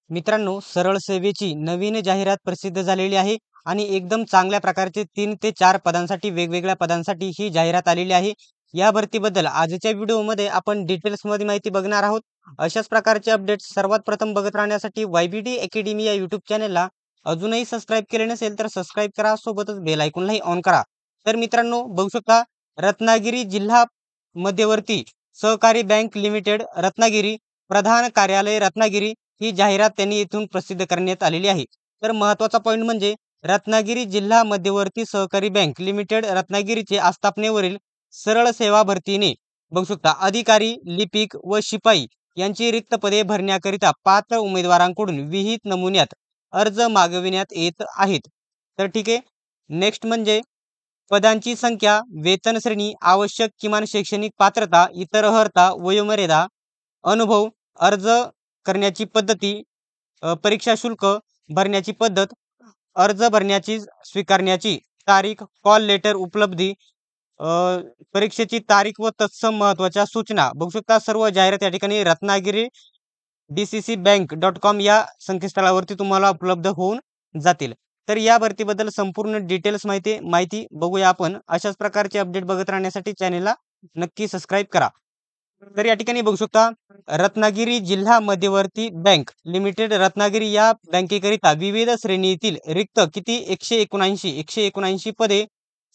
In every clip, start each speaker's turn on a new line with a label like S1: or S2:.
S1: मित्रांनो, सरळ सेवेची नवीन जाहिरात प्रसिद्ध झालेली आहे आणि एकदम चांगल्या प्रकारचे 3 ते 4 पदांसाठी वेगवेगळ्या पदांसाठी ही जाहिरात आलेली आहे. या भरतीबद्दल आजच्या व्हिडिओमध्ये आपण डिटेल्समध्ये माहिती बघणार आहोत. अशाच प्रकारचे अपडेट्स सर्वात प्रथम बघत राहण्यासाठी YBD अकॅडमी या YouTube चॅनलला अजूनही सबस्क्राईब केले नसेल तर सबस्क्राईब करा, सोबतच बेल आयकॉनलाही ऑन करा. तर मित्रांनो, बघू शकता रत्नागिरी जिल्हा मध्यवर्ती सहकारी बँक लिमिटेड रत्नागिरी, प्रधान कार्यालय रत्नागिरी ही जाहिरात त्यांनी इथून प्रसिद्ध करण्यात आलेली आहे. तर महत्त्वाचा पॉइंट म्हणजे रत्नागिरी जिल्हा मध्यवर्ती सहकारी बँक लिमिटेड रत्नागिरीचे आस्थापनेवरील सरळ सेवा भरतीने बघू शकता अधिकारी, लिपिक व शिपाई यांची रिक्त पदे भरण्याकरिता पात्र उमेदवारांकडून विहित नमुन्यात अर्ज मागविण्यात येत आहेत. तर ठीक आहे. नेक्स्ट म्हणजे पदांची संख्या, वेतन श्रेणी, आवश्यक किमान शैक्षणिक पात्रता, इतर अर्हता, वयोमर्यादा, अनुभव, अर्ज करण्याची पद्धती, परीक्षा शुल्क भरण्याची पद्धत, अर्ज भरण्याची स्वीकारण्याची तारीख, कॉल लेटर उपलब्धी, अ, परीक्षेची तारीख व तत्सम महत्त्वाच्या सूचना बघू शकता. सर्व जाहिरात या ठिकाणी रत्नागिरी dccbank.com या संकेतस्थळावरती तुम्हाला उपलब्ध होऊन जातील. तर या भरतीबद्दल संपूर्ण डिटेल्स माहिती बघूया आपण. अशाच प्रकारचे अपडेट बघत राहण्यासाठी चॅनलला नक्की सबस्क्राईब करा. तर या ठिकाणी बघू शकता रत्नागिरी जिल्हा मध्यवर्ती बँक लिमिटेड रत्नागिरी या बँकेकरिता विविध श्रेणीतील रिक्त किती 179 पदे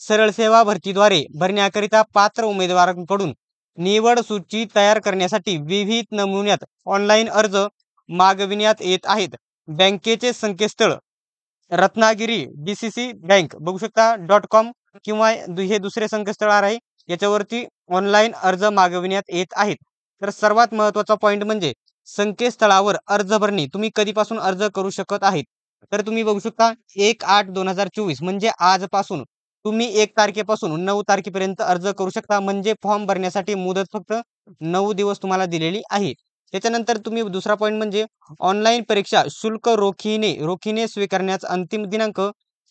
S1: सरळ सेवा भरतीद्वारे भरण्याकरिता पात्र उमेदवारांकडून निवड सूची तयार करण्यासाठी विविध नमुन्यात ऑनलाईन अर्ज मागविण्यात येत आहेत. बँकेचे संकेतस्थळ रत्नागिरी DCC बँक बघू शकता .com किंवा हे दुसरे संकेतस्थळ आहे, याच्यावरती ऑनलाईन अर्ज मागविण्यात येत आहेत. तर सर्वात महत्त्वाचा पॉइंट म्हणजे संकेतस्थळावर अर्ज भरणे तुम्ही कधीपासून अर्ज करू शकत आहेत. तर तुम्ही बघू शकता 1/8/2024 म्हणजे आजपासून तुम्ही 1 तारखेपासून 9 तारखेपर्यंत अर्ज करू शकता. म्हणजे फॉर्म भरण्यासाठी मुदत फक्त 9 दिवस तुम्हाला दिलेली आहे. त्याच्यानंतर तुम्ही दुसरा पॉइंट म्हणजे ऑनलाईन परीक्षा शुल्क रोखीने स्वीकारण्याचा अंतिम दिनांक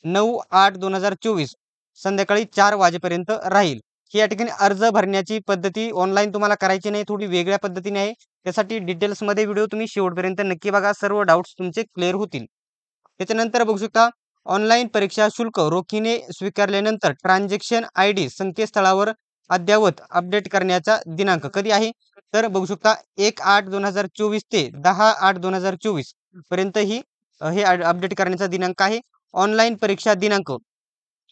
S1: 9/8/2024 संध्याकाळी 4 वाजेपर्यंत राहील. ही या ठिकाणी अर्ज भरण्याची पद्धती ऑनलाईन तुम्हाला करायची नाही, थोडी वेगळ्या पद्धतीने आहे. त्यासाठी डिटेल्समध्ये व्हिडिओ तुम्ही शेवटपर्यंत नक्की बघा, सर्व डाऊट्स तुमचे क्लिअर होतील. त्याच्यानंतर बघू शकता ऑनलाईन परीक्षा शुल्क रोखीने स्वीकारल्यानंतर ट्रान्झॅक्शन ID संकेतस्थळावर अद्ययावत अपडेट करण्याचा दिनांक कधी आहे, तर बघू शकता 1/8/2024 ते 10/8/2024 पर्यंत ही हे अपडेट करण्याचा दिनांक आहे. ऑनलाईन परीक्षा दिनांक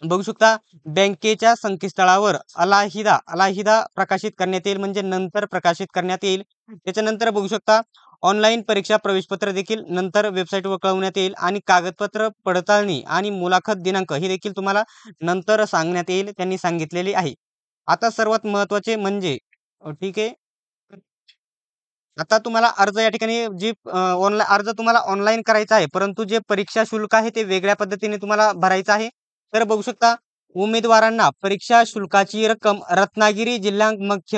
S1: बघू शकता बँकेच्या संकेतस्थळावर अलाहिदा प्रकाशित करण्यात येईल, म्हणजे नंतर प्रकाशित करण्यात येईल. त्याच्यानंतर बघू शकता ऑनलाईन परीक्षा प्रवेशपत्र देखील नंतर वेबसाईटवर कळवण्यात येईल आणि कागदपत्र पडताळणी आणि मुलाखत दिनांक हे देखील तुम्हाला नंतर सांगण्यात येईल, त्यांनी सांगितलेले आहे. आता सर्वात महत्त्वाचे म्हणजे ठीक आहे. आता तुम्हाला अर्ज या ठिकाणी जी ऑनलाईन अर्ज तुम्हाला ऑनलाईन करायचा आहे, परंतु जे परीक्षा शुल्क आहे ते वेगळ्या पद्धतीने तुम्हाला भरायचं आहे. तर बघू शकता उमेदवारांना परीक्षा शुल्काची रक्कम रत्नागिरी जिल्हा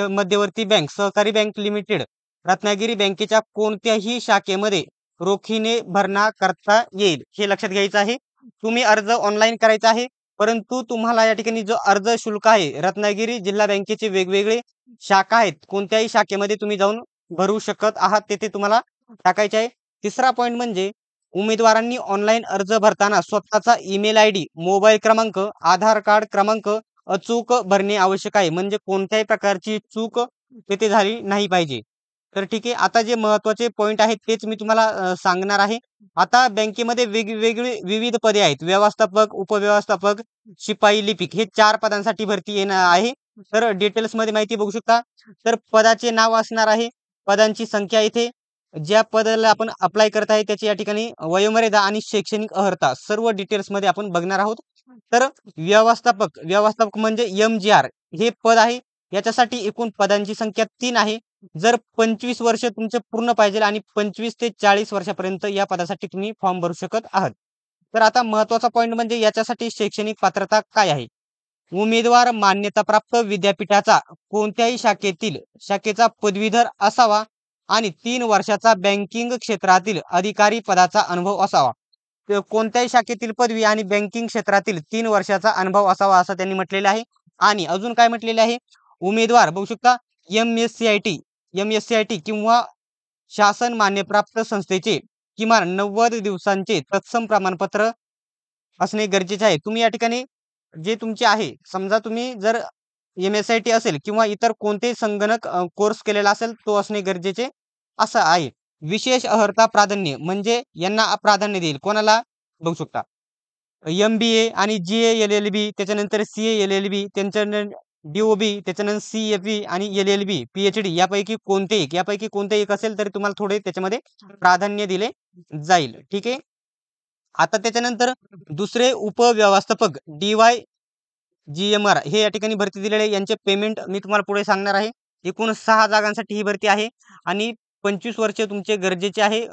S1: मध्यवर्ती बँक सहकारी बँक लिमिटेड रत्नागिरी बँकेच्या कोणत्याही शाखेमध्ये रोखीने भरणा करता येईल, हे लक्षात घ्यायचं आहे. तुम्ही अर्ज ऑनलाईन करायचा आहे, परंतु तुम्हाला या ठिकाणी जो अर्ज शुल्क आहे रत्नागिरी जिल्हा बँकेचे वेगवेगळे शाखा आहेत, कोणत्याही शाखेमध्ये तुम्ही जाऊन भरू शकत आहात, तेथे तुम्हाला टाकायचे आहे. तिसरा पॉइंट म्हणजे उमेदवारांनी ऑनलाईन अर्ज भरताना स्वतःचा ईमेल ID, मोबाईल क्रमांक, आधार कार्ड क्रमांक अचूक भरणे आवश्यक आहे, म्हणजे कोणत्याही प्रकारची चूक तेथे झाली नाही पाहिजे. तर ठीक आहे. आता जे महत्त्वाचे पॉइंट आहेत तेच मी तुम्हाला सांगणार आहे. आता बँकेमध्ये वेगवेगळी विविध पदे आहेत. व्यवस्थापक, उपव्यवस्थापक, शिपाई, लिपिक हे 4 पदांसाठी भरती येणार आहे. तर डिटेल्समध्ये माहिती बघू शकता. तर पदाचे नाव असणार आहे, पदांची संख्या इथे, ज्या पदाला आपण अप्लाय करत आहे त्याची या ठिकाणी वयोमर्यादा आणि शैक्षणिक अर्हता सर्व डिटेल्समध्ये आपण बघणार आहोत. तर व्यवस्थापक म्हणजे MGR हे पद आहे. याच्यासाठी एकूण पदांची संख्या 3 आहे. जर 25 वर्ष तुमचे पूर्ण पाहिजे आणि 25 ते 40 वर्षापर्यंत या पदासाठी तुम्ही फॉर्म भरू शकत आहात. तर आता महत्त्वाचा पॉइंट म्हणजे याच्यासाठी शैक्षणिक पात्रता काय आहे. उमेदवार मान्यताप्राप्त विद्यापीठाचा कोणत्याही शाखेचा पदवीधर असावा आणि 3 वर्षाचा बँकिंग क्षेत्रातील अधिकारी पदाचा अनुभव असावा. कोणत्याही शाखेतील पदवी आणि बँकिंग क्षेत्रातील 3 वर्षाचा अनुभव असावा असं त्यांनी म्हटलेले आहे. आणि अजून काय म्हटलेले आहे, उमेदवार बघू शकता MSCIT किंवा शासन मान्यप्राप्त संस्थेचे किमान 90 दिवसांचे तत्सम प्रमाणपत्र असणे गरजेचे आहे. तुम्ही या ठिकाणी जे तुमचे आहे, समजा तुम्ही जर MSIT असेल किंवा इतर कोणतेही संगणक कोर्स केलेला असेल, तो असणे गरजेचे असं आहे. विशेष अर्हता प्राधान्य म्हणजे यांना प्राधान्य देईल. कोणाला? बघू शकता. MBA आणि GA LLB, त्याच्यानंतर CA LLB, त्याच्यानंतर DOB, त्याच्यानंतर CFE आणि LLB, PhD यापैकी कोणतेही एक असेल तरी तुम्हाला थोडे त्याच्यामध्ये प्राधान्य दिले जाईल. ठीक आहे. आता त्याच्यानंतर दुसरे उपव्यवस्थापक DYGMR हे या ठिकाणी भरती दिलेले आहे. यांचे पेमेंट मी तुम्हाला पुढे सांगणार आहे. एकूण 6 जागांसाठी ही भरती आहे आणि 25 वर्ष तुमचे गरजेचे आहे.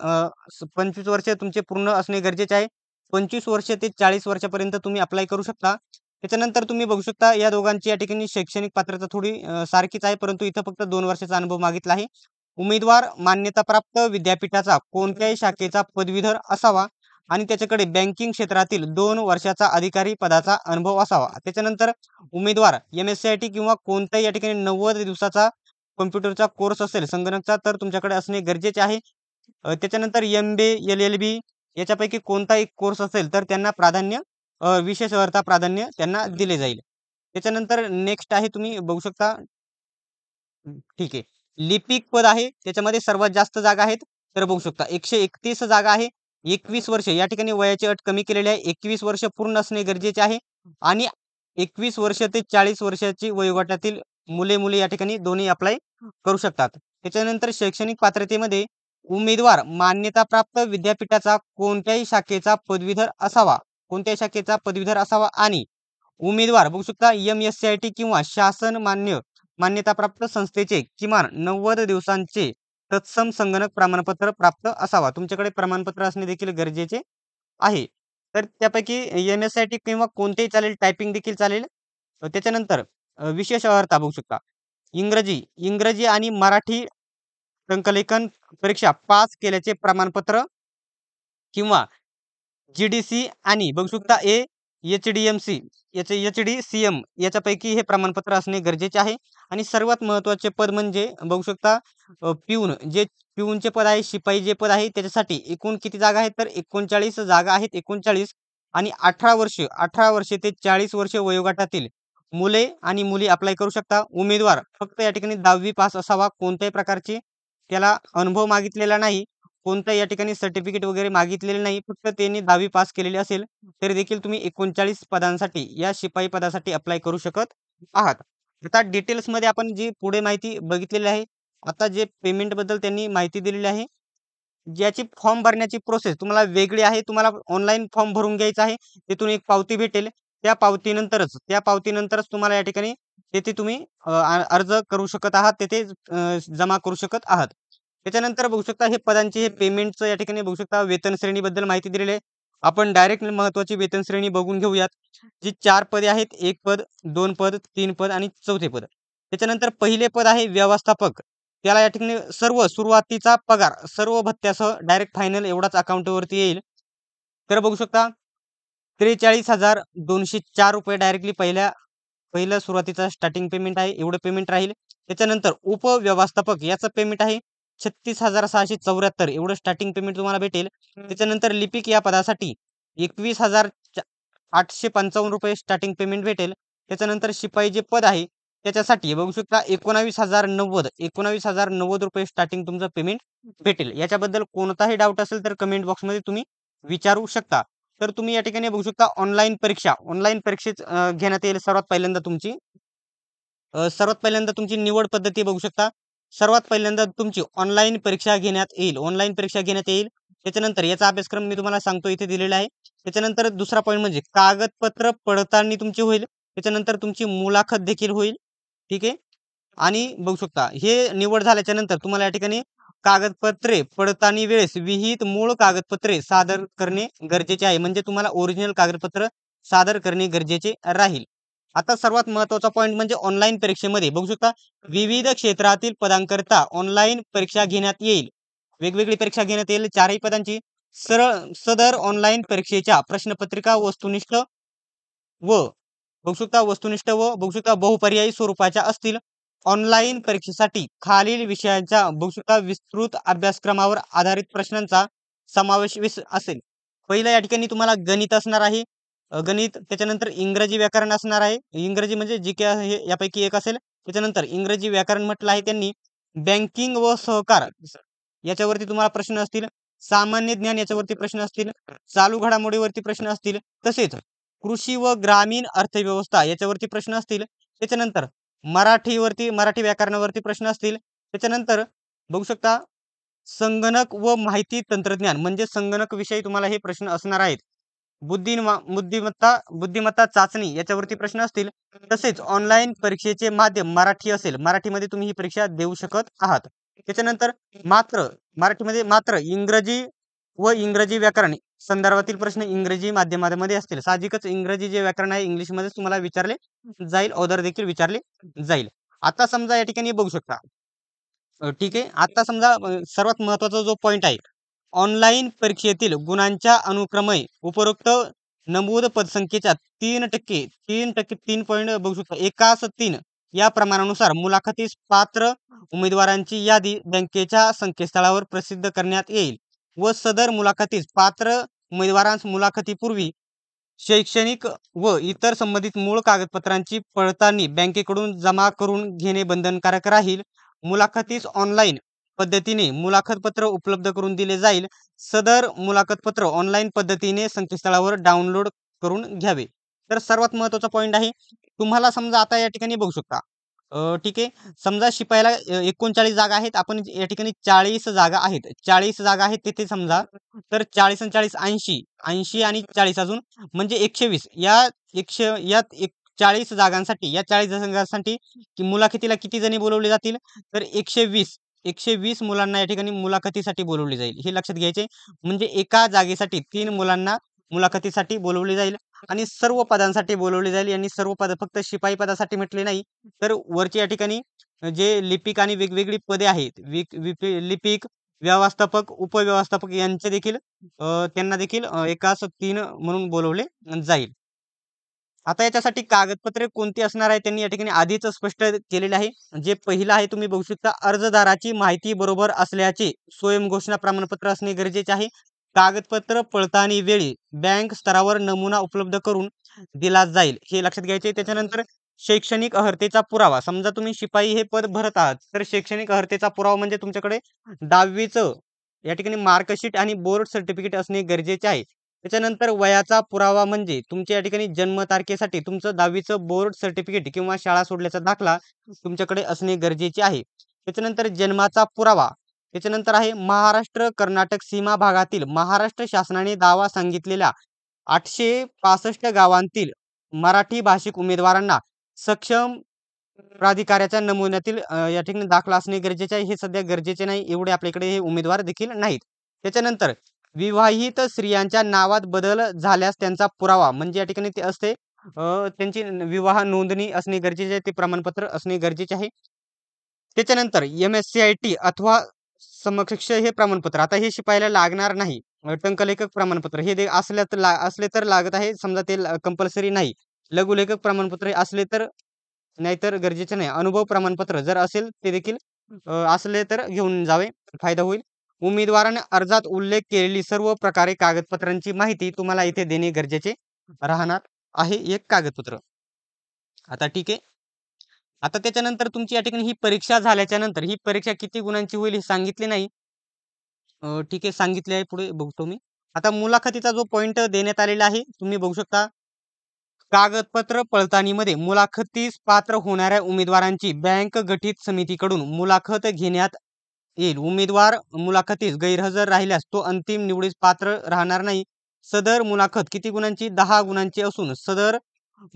S1: 25 वर्ष तुमचे पूर्ण असणे गरजेचे आहे. 25 वर्ष ते 40 वर्षापर्यंत तुम्ही अप्लाय करू शकता. त्याच्यानंतर तुम्ही बघू शकता या दोघांची या ठिकाणी शैक्षणिक पात्रता थोडी सारखीच आहे, परंतु इथं फक्त 2 वर्षाचा अनुभव मागितला आहे. उमेदवार मान्यताप्राप्त विद्यापीठाचा कोणत्याही शाखेचा पदवीधर असावा आणि त्याच्याकडे बँकिंग क्षेत्रातील 2 वर्षाचा अधिकारी पदाचा अनुभव असावा. त्याच्यानंतर उमेदवार MSCIT किंवा कोणत्याही या ठिकाणी 90 दिवसाचा कॉम्प्युटरचा कोर्स असेल संगणकचा तर तुमच्याकडे असणे गरजेचे आहे. त्याच्यानंतर MBA LLB याच्यापैकी कोणताही कोर्स असेल तर त्यांना प्राधान्य विशेष अर्हता प्राधान्य त्यांना दिले जाईल. त्याच्यानंतर नेक्स्ट आहे तुम्ही बघू शकता. ठीक आहे. लिपिक पद आहे त्याच्यामध्ये सर्वात जास्त जागा आहेत तर बघू शकता 131 जागा आहे. 21 वर्ष या ठिकाणी वयाची अट कमी केलेली आहे. 21 वर्ष पूर्ण असणे गरजेचे आहे आणि 21 वर्ष ते 40 वर्षाची वयोगटातील मुले या ठिकाणी दोन्ही अप्लाय करू शकतात. त्याच्यानंतर शैक्षणिक पात्रतेमध्ये उमेदवार मान्यताप्राप्त विद्यापीठाचा कोणत्याही शाखेचा पदवीधर असावा आणि उमेदवार बघू शकता MSCIT किंवा शासन मान्यताप्राप्त संस्थेचे किमान 90 दिवसांचे तत्सम संगणक प्रमाणपत्र प्राप्त असावा. तुमच्याकडे प्रमाणपत्र असणे देखील गरजेचे आहे. तर त्यापैकी MSCIT किंवा कोणतेही चालेल, टायपिंग देखील चालेल. त्याच्यानंतर विशेष अर्हता बघू शकता. इंग्रजी आणि मराठी टंकलेखन परीक्षा पास केल्याचे प्रमाणपत्र किंवा GDC आणि बघू शकता HDMC HDCM याच्यापैकी हे प्रमाणपत्र असणे गरजेचे आहे. आणि सर्वात महत्त्वाचे पद म्हणजे बघू शकता पिऊनचे पद आहे, शिपाई जे पद आहे त्याच्यासाठी एकूण किती जागा आहेत तर 39 जागा आहेत. 39 आणि 18 वर्षे ते 40 वर्ष वयोगटातील मुले आणि मुली अप्लाय करू शकता. उमेदवार फक्त या ठिकाणी 10वी पास असावा. कोणत्याही प्रकारची त्याला अनुभव मागितलेला नाही. कोणतं या ठिकाणी सर्टिफिकेट वगैरे मागितलेले नाही. फक्त त्यांनी 10वी पास केलेली असेल तरी देखील तुम्ही 39 पदांसाठी या शिपाई पदासाठी अप्लाय करू शकत आहात. आता डिटेल्समध्ये आपण जी पुढे माहिती बघितलेली आहे. आता जे पेमेंट बद्दल त्यांनी माहिती दिलेली आहे. ज्याची फॉर्म भरण्याची प्रोसेस तुम्हाला वेगळी आहे. तुम्हाला ऑनलाईन फॉर्म भरून घ्यायचा आहे. तिथून एक पावती भेटेल. त्या पावतीनंतरच तुम्हाला या ठिकाणी तेथे तुम्ही अर्ज करू शकत आहात. तेथे जमा करू शकत आहात. त्याच्यानंतर बघू शकता हे पदांचे हे पेमेंटचं या ठिकाणी बघू शकता वेतन श्रेणीबद्दल माहिती दिलेली आहे. आपण डायरेक्ट महत्त्वाची वेतन श्रेणी बघून घेऊयात. जी 4 पदे आहेत. 1 पद, 2 पद, 3 पद आणि 4थे पद. त्याच्यानंतर पहिले पद आहे व्यवस्थापक. त्याला या ठिकाणी सर्व सुरुवातीचा पगार सर्व भत्त्यासह डायरेक्ट फायनल एवढाच अकाउंटवरती येईल. तर बघू शकता 43,204 रुपये डायरेक्टली पहिलं सुरुवातीचा स्टार्टिंग पेमेंट आहे. एवढं पेमेंट राहील. त्याच्यानंतर उपव्यवस्थापक याचं पेमेंट आहे 36,674 एवढं स्टार्टिंग पेमेंट तुम्हाला भेटेल. त्याच्यानंतर लिपिक या पदासाठी 21,855 रुपये स्टार्टिंग पेमेंट भेटेल. त्याच्यानंतर शिपाई जे पद आहे त्याच्यासाठी बघू शकता 19,090 रुपये स्टार्टिंग तुमचं पेमेंट भेटेल. याच्याबद्दल कोणताही डाऊट असेल तर कमेंट बॉक्समध्ये तुम्ही विचारू शकता. तर तुम्ही या ठिकाणी बघू शकता ऑनलाईन परीक्षेत घेण्यात येईल. सर्वात पहिल्यांदा तुमची निवड पद्धती बघू शकता. सर्वात पहिल्यांदा तुमची ऑनलाईन परीक्षा घेण्यात येईल. त्याच्यानंतर याचा अभ्यासक्रम मी तुम्हाला सांगतो इथे दिलेला आहे. त्याच्यानंतर दुसरा पॉईंट म्हणजे कागदपत्र पडताळणी तुमची होईल. त्याच्यानंतर तुमची मुलाखत देखील होईल. ठीक आहे. आणि बघू शकता हे निवड झाल्याच्या नंतर तुम्हाला या ठिकाणी कागदपत्रे पडताळणी वेळेस विहित मूळ कागदपत्रे सादर करणे गरजेचे आहे. म्हणजे तुम्हाला ओरिजिनल कागदपत्र सादर करणे गरजेचे राहील. आता सर्वात महत्त्वाचा पॉईंट म्हणजे ऑनलाईन परीक्षेमध्ये बघू शकता विविध क्षेत्रातील पदांकरता ऑनलाईन परीक्षा घेण्यात येईल. वेगवेगळी परीक्षा घेण्यात येईल 4ही पदांची. सदर ऑनलाईन परीक्षेच्या प्रश्नपत्रिका वस्तुनिष्ठ बघू शकता बहुपर्यायी स्वरूपाच्या असतील. ऑनलाईन परीक्षेसाठी खालील विषयांच्या बघू शकता विस्तृत अभ्यासक्रमावर आधारित प्रश्नांचा समावेश असेल. पहिलं या ठिकाणी तुम्हाला गणित असणार आहे. गणित, त्याच्यानंतर इंग्रजी व्याकरण असणार आहे. इंग्रजी म्हणजे जी के आहे यापैकी एक असेल. त्याच्यानंतर इंग्रजी व्याकरण म्हटलं आहे त्यांनी. बँकिंग व सहकार याच्यावरती तुम्हाला प्रश्न असतील. सामान्य ज्ञान याच्यावरती प्रश्न असतील. चालू घडामोडीवरती प्रश्न असतील. तसेच कृषी व ग्रामीण अर्थव्यवस्था याच्यावरती प्रश्न असतील. त्याच्यानंतर मराठी व्याकरणावरती प्रश्न असतील. त्याच्यानंतर बघू शकता संगणक व माहिती तंत्रज्ञान म्हणजे संगणक विषयी तुम्हाला हे प्रश्न असणार आहेत. बुद्धिमत्ता चाचणी याच्यावरती प्रश्न असतील. तसेच ऑनलाईन परीक्षेचे माध्यम मराठी असेल. मराठीमध्ये तुम्ही ही परीक्षा देऊ शकत आहात. त्याच्यानंतर मात्र मराठीमध्ये मात्र इंग्रजी व इंग्रजी व्याकरण संदर्भातील प्रश्न इंग्रजी माध्यमामध्ये असतील. साहजिकच इंग्रजी जे व्याकरण आहे इंग्लिशमध्येच तुम्हाला विचारले जाईल, ऑदर देखील विचारले जाईल. आता समजा या ठिकाणी बघू शकता. ठीक आहे. आता समजा सर्वात महत्त्वाचा जो पॉइंट आहे, ऑनलाईन परीक्षेतील गुणांच्या अनुक्रमे उपरोक्त नमूद पदसंख्येच्या 3% 3% 3 पॉइंट बघू शकता. एकास 3 या प्रमाणानुसार मुलाखतीस पात्र उमेदवारांची यादी बँकेच्या संकेतस्थळावर प्रसिद्ध करण्यात येईल व सदर मुलाखतीस पात्र उमेदवारांस मुलाखतीपूर्वी शैक्षणिक व इतर संबंधित मूळ कागदपत्रांची पडताळणी बँकेकडून जमा करून घेणे बंधनकारक राहील. मुलाखतीस ऑनलाईन पद्धतीने मुलाखतपत्र उपलब्ध करून दिले जाईल. सदर मुलाखतपत्र ऑनलाईन पद्धतीने संकेतस्थळावर डाउनलोड करून घ्यावे. तर सर्वात महत्त्वाचा पॉइंट आहे. तुम्हाला समजा आता या ठिकाणी बघू शकता. ठीक आहे. समजा शिपायाला 39 जागा आहेत. आपण या ठिकाणी 40 जागा आहेत. 40 जागा आहेत तिथे समजा. तर 40 आणि 40 80 80 आणि 40 अजून म्हणजे 120 या 40 जागांसाठी या 40 जागांसाठी मुलाखतीला किती जणी बोलवले जातील? तर 120 मुलांना या ठिकाणी मुलाखतीसाठी बोलवले जाईल. हे लक्षात घ्यायचे. म्हणजे एका जागेसाठी 3 मुलांना मुलाखतीसाठी बोलवले जाईल आणि सर्व पदांसाठी बोलवले जाईल. यांनी सर्व पद फक्त शिपाई पदासाठी म्हटले नाही, तर वरची या ठिकाणी जे लिपिक आणि वेगवेगळी पदे आहेत, लिपिक, व्यवस्थापक, उपव्यवस्थापक यांचे देखील त्यांना देखील एकास 3 म्हणून बोलवले जाईल. आता याच्यासाठी कागदपत्रे कोणती असणार आहे त्यांनी या ठिकाणी आधीच स्पष्ट केलेले आहे. जे पहिलं आहे तुम्ही बघू शकता, अर्जदाराची माहिती बरोबर असल्याचे स्वयंघोषणा प्रमाणपत्र असणे गरजेचे आहे. कागदपत्र पडताळणी वेळी बँक स्तरावर नमुना उपलब्ध करून दिला जाईल, हे लक्षात घ्यायचे. त्याच्यानंतर शैक्षणिक अर्हतेचा पुरावा. समजा तुम्ही शिपाई हे पद भरत आहात, तर शैक्षणिक अर्हतेचा पुरावा म्हणजे तुमच्याकडे 10वीचं या ठिकाणी मार्कशीट आणि बोर्ड सर्टिफिकेट असणे गरजेचे आहे. त्याच्यानंतर वयाचा पुरावा म्हणजे तुमच्या या ठिकाणी जन्मतारखेसाठी तुमचं 10वीचं बोर्ड सर्टिफिकेट किंवा शाळा सोडल्याचा दाखला तुमच्याकडे असणे गरजेचे आहे. त्याच्यानंतर जन्माचा पुरावा. त्याच्यानंतर आहे महाराष्ट्र कर्नाटक सीमा भागातील महाराष्ट्र शासनाने दावा सांगितलेल्या 865 गावांतील मराठी भाषिक उमेदवारांना सक्षम प्राधिकाऱ्याच्या नमुन्यातील या ठिकाणी दाखला असणे गरजेचे आहे. हे सध्या गरजेचे नाही, एवढे आपल्याकडे हे उमेदवार देखील नाहीत. त्याच्यानंतर विवाहित स्त्रियांच्या नावात बदल झाल्यास त्यांचा पुरावा म्हणजे या ठिकाणी ते असते त्यांची विवाह नोंदणी असणे गरजेचे आहे, ते प्रमाणपत्र असणे गरजेचे आहे. त्याच्यानंतर MSCIT अथवा समकक्ष हे प्रमाणपत्र आता हे शिपायला लागणार नाही. टंकलेखक प्रमाणपत्र हे असले तर लागत आहे. समजा ते कंपल्सरी नाही. लघुलेखक प्रमाणपत्र असले तर, नाहीतर गरजेचे नाही. अनुभव प्रमाणपत्र जर असेल ते देखील असले तर घेऊन जावे, फायदा होईल. उमेदवाराने अर्जात उल्लेख केलेली सर्व प्रकारे कागदपत्रांची माहिती तुम्हाला इथे देणे गरजेचे राहणार आहे, एक कागदपत्र. आता ठीक आहे. आता त्याच्यानंतर तुमची या ठिकाणी ही परीक्षा झाल्याच्या नंतर ही परीक्षा किती गुणांची होईल हे सांगितले नाही. ठीक आहे, सांगितले आहे, पुढे बघतो मी. आता मुलाखतीचा जो पॉइंट देण्यात आलेला आहे तुम्ही बघू शकता. कागदपत्र पडताळणीमध्ये मुलाखतीस पात्र होणाऱ्या उमेदवारांची बँक गठीत समितीकडून मुलाखत घेण्यात येईल. उमेदवार मुलाखतीस गैरहजर राहिल्यास तो अंतिम निवडीस पात्र राहणार नाही. सदर मुलाखत किती गुणांची? 10 गुणांची असून सदर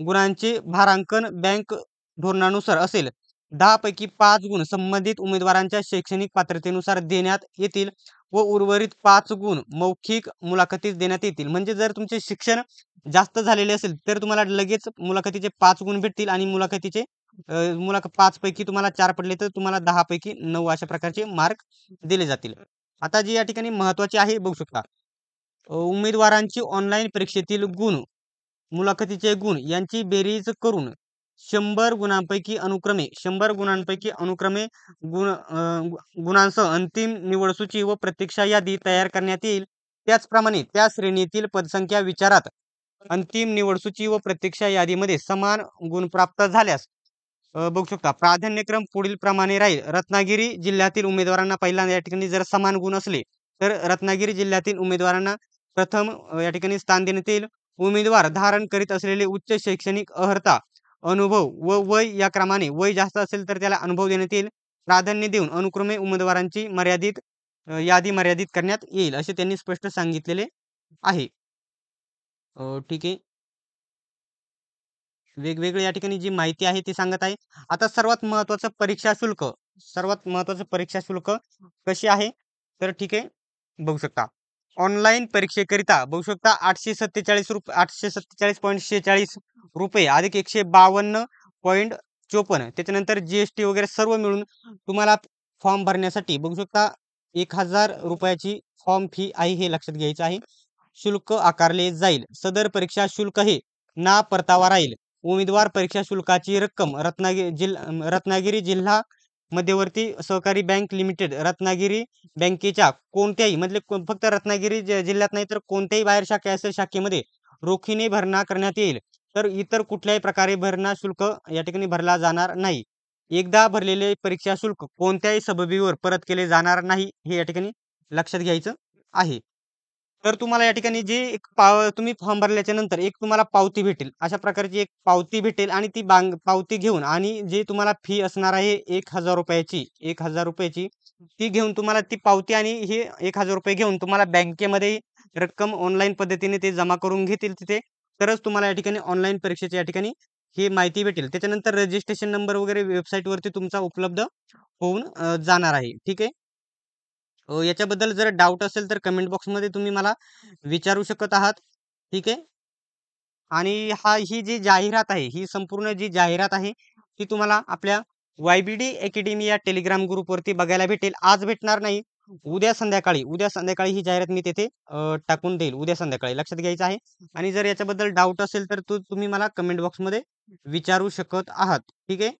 S1: गुणांचे भारांकन बँक धोरणानुसार असेल. 10 पैकी 5 गुण संबंधित उमेदवारांच्या शैक्षणिक पात्रतेनुसार देण्यात येतील व उर्वरित 5 गुण मौखिक मुलाखतीस देण्यात येतील. म्हणजे जर तुमचे शिक्षण जास्त झालेले असेल तर तुम्हाला लगेच मुलाखतीचे 5 गुण भेटतील आणि मुलाखतीचे 5 पैकी तुम्हाला 4 पडले तर तुम्हाला 10 पैकी 9 अशा प्रकारचे मार्क दिले जातील. आता जे या ठिकाणी महत्त्वाचे आहे बघू शकता. उमेदवारांची ऑनलाईन परीक्षेतील गुण, मुलाखतीचे गुण यांची बेरीज करून 100 गुणांपैकी अनुक्रमे 100 गुणांपैकी अनुक्रमे गुणांसह अंतिम निवड सूची व प्रतीक्षा यादी तयार करण्यात येईल. त्याचप्रमाणे त्या श्रेणीतील पदसंख्या विचारात अंतिम निवडसूची व प्रतीक्षा यादीमध्ये समान गुण प्राप्त झाल्यास बघू शकता प्राधान्यक्रम पुढील प्रमाणे राहील. रत्नागिरी जिल्ह्यातील उमेदवारांना पहिला या ठिकाणी जर समान गुण असले तर रत्नागिरी जिल्ह्यातील उमेदवारांना प्रथम या ठिकाणी स्थान देण्यात येईल. उमेदवार धारण करीत असलेले उच्च शैक्षणिक अर्हता, अनुभव व वय या क्रमाने वय जास्त असेल तर त्याला अनुभव देण्यात येईल. प्राधान्य देऊन अनुक्रमे उमेदवारांची यादी मर्यादित करण्यात येईल असे त्यांनी स्पष्ट सांगितलेले आहे. ठीक आहे. वेगवेगळी या ठिकाणी जी माहिती आहे ती सांगत आहे. आता सर्वात महत्वाचं परीक्षा शुल्क कशी आहे तर ठीक आहे बघू शकता. ऑनलाईन परीक्षेकरिता बघू शकता 847.46 रुपये अधिक 152.54 त्याच्यानंतर GST वगैरे सर्व मिळून तुम्हाला फॉर्म भरण्यासाठी बघू शकता 1000 रुपयाची फॉर्म फी आहे हे लक्षात घ्यायचं आहे. शुल्क आकारले जाईल. सदर परीक्षा शुल्क हे ना परतावा राहील. उमेदवार परीक्षा शुल्काची रक्कम रत्नागिरी जिल्हा मध्यवर्ती सहकारी बँक लिमिटेड रत्नागिरी बँकेच्या कोणत्याही फक्त रत्नागिरी जिल्ह्यात नाही तर कोणत्याही बाहेर शाखा असेल शाखेमध्ये रोखीने भरणा करण्यात येईल. तर इतर कुठल्याही प्रकारे भरणा शुल्क या ठिकाणी भरला जाणार नाही. एकदा भरलेले परीक्षा शुल्क कोणत्याही सबबीवर परत केले जाणार नाही हे या ठिकाणी लक्षात घ्यायचं आहे. तर तुम्हाला या ठिकाणी जे तुम्ही फॉर्म भरल्याच्या नंतर एक तुम्हाला पावती भेटेल. अशा प्रकारची एक पावती भेटेल आणि ती पावती घेऊन आणि जे तुम्हाला फी असणार आहे 1000 रुपयाची ती घेऊन तुम्हाला ती पावती आणि हे 1000 रुपये घेऊन तुम्हाला बँकेमध्ये रक्कम ऑनलाईन पद्धतीने ते जमा करून घेतील तिथे. तरच तुम्हाला या ठिकाणी ऑनलाईन परीक्षेची या ठिकाणी ही माहिती भेटेल. त्याच्यानंतर रजिस्ट्रेशन नंबर वगैरे वेबसाईटवरती तुमचा उपलब्ध होऊन जाणार आहे. ठीक आहे. याच्याबद्दल जर डाऊट असेल तर कमेंट बॉक्समध्ये तुम्ही मला विचारू शकत आहात. ठीक आहे. आणि ही जी जाहिरात आहे ही संपूर्ण जी जाहिरात आहे ती तुम्हाला आपल्या YBD अकॅडमी या टेलिग्राम ग्रुपवरती बघायला भेटेल. आज भेटणार नाही. उद्या संध्याकाळी ही जाहिरात मी तेथे टाकून देईल. उद्या संध्याकाळी लक्षात घ्यायचं आहे. आणि जर याच्याबद्दल डाऊट असेल तर तुम्ही मला कमेंट बॉक्समध्ये विचारू शकत आहात. ठीक आहे.